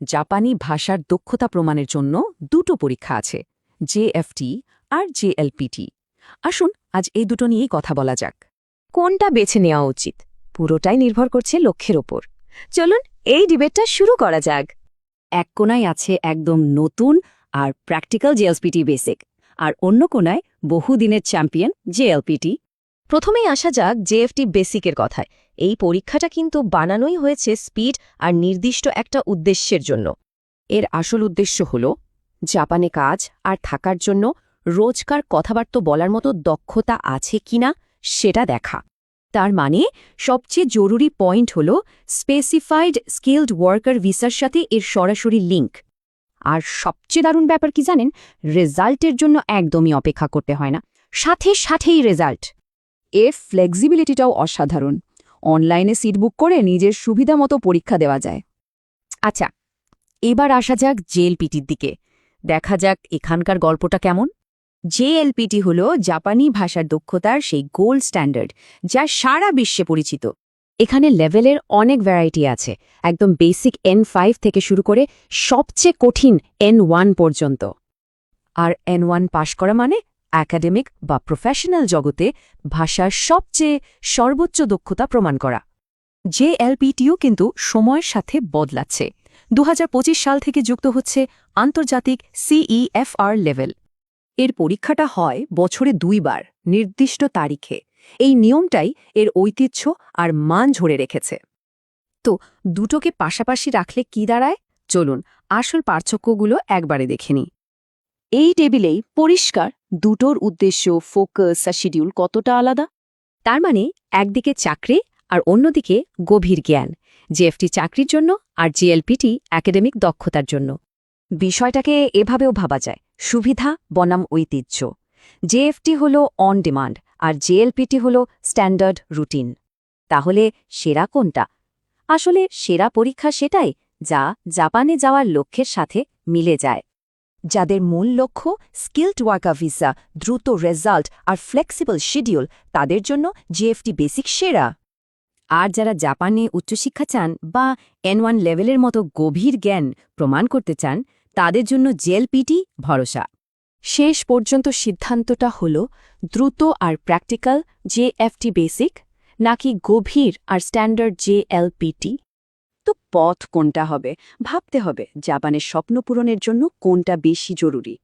জাপানি ভাষার দক্ষতা প্রমাণের জন্য দুটো পরীক্ষা আছে, জেএফটি আর জেএলপিটি। আসুন আজ এই দুটো নিয়েই কথা বলা যাক। কোনটা বেছে নেওয়া উচিত পুরোটাই নির্ভর করছে লক্ষ্যের ওপর। চলুন এই ডিবেটটা শুরু করা যাক। এক কোনায় আছে একদম নতুন আর প্র্যাকটিক্যাল জেএলপিটি বেসিক, আর অন্য কোনায় বহুদিনের চ্যাম্পিয়ন জেএলপিটি। প্রথমেই আসা যাক জেএফটি বেসিকের কথায়। এই পরীক্ষাটা কিন্তু বানানোই হয়েছে স্পিড আর নির্দিষ্ট একটা উদ্দেশ্যের জন্য। এর আসল উদ্দেশ্য হল জাপানে কাজ আর থাকার জন্য রোজকার কথাবার্তা বলার মতো দক্ষতা আছে কিনা সেটা দেখা। তার মানে সবচেয়ে জরুরি পয়েন্ট হল স্পেসিফাইড স্কিলড ওয়ার্কার ভিসার সাথে এর সরাসরি লিঙ্ক। আর সবচেয়ে দারুণ ব্যাপার কি জানেন, রেজাল্টের জন্য একদমই অপেক্ষা করতে হয় না, সাথে সাথেই রেজাল্ট। এর ফ্লেক্সিবিলিটিটাও অসাধারণ। অনলাইনে সিট বুক করে নিজের সুবিধা মতো পরীক্ষা দেওয়া যায়। আচ্ছা, এবার আসা যাক জেএলপিটির দিকে। দেখা যাক এখানকার গল্পটা কেমন। জেএলপিটি হল জাপানি ভাষার দক্ষতার সেই গোল্ড স্ট্যান্ডার্ড, যা সারা বিশ্বে পরিচিত। এখানে লেভেলের অনেক ভ্যারাইটি আছে, একদম বেসিক N5 থেকে শুরু করে সবচেয়ে কঠিন N1 পর্যন্ত। আর N1 পাশ করা মানে একাডেমিক বা প্রফেশনাল জগতে ভাষার সবচেয়ে সর্বোচ্চ দক্ষতা প্রমাণ করা। জেএলপিটিও কিন্তু সময়ের সাথে বদলাচ্ছে। 2025 সাল থেকে যুক্ত হচ্ছে আন্তর্জাতিক CEFR লেভেল। এর পরীক্ষাটা হয় বছরে 2 বার, নির্দিষ্ট তারিখে। এই নিয়মটাই এর ঐতিহ্য আর মান ধরে রেখেছে। তো দুটোকে পাশাপাশি রাখলে কি দাঁড়ায়? চলুন আসল পার্থক্যগুলো একবারে দেখে নিই। এই টেবিলেই পরিষ্কার দুটোর উদ্দেশ্য, ফোকাস আর শিডিউল কতটা আলাদা। তার মানে একদিকে চাকরি আর অন্যদিকে গভীর জ্ঞান। জেএফটি চাকরির জন্য আর জেএলপিটি একাডেমিক দক্ষতার জন্য। বিষয়টাকে এভাবেও ভাবা যায়, সুবিধা বনাম ঐতিহ্য। জেএফটি হল অন ডিমান্ড আর জেএলপিটি হল স্ট্যান্ডার্ড রুটিন। তাহলে সেরা কোনটা? আসলে সেরা পরীক্ষা সেটাই যা জাপানে যাওয়ার লক্ষ্যের সাথে মিলে যায়। যাদের মূল লক্ষ্য স্কিলড ওয়ার্কার ভিসা, দ্রুত রেজাল্ট আর ফ্লেক্সিবল শিডিউল, তাদের জন্য জেএফটি বেসিক সেরা। আর যারা জাপানে উচ্চশিক্ষা চান বা N1 লেভেলের মতো গভীর জ্ঞান প্রমাণ করতে চান, তাদের জন্য জেএলপিটি ভরসা। শেষ পর্যন্ত সিদ্ধান্তটা হল দ্রুত আর প্র্যাকটিক্যাল জেএফটি বেসিক নাকি গভীর আর স্ট্যান্ডার্ড জেএলপিটি। তো পথ কোনটা হবে ভাবতে হবে, জাপানের স্বপ্ন পূরণের জন্য কোনটা বেশি জরুরি।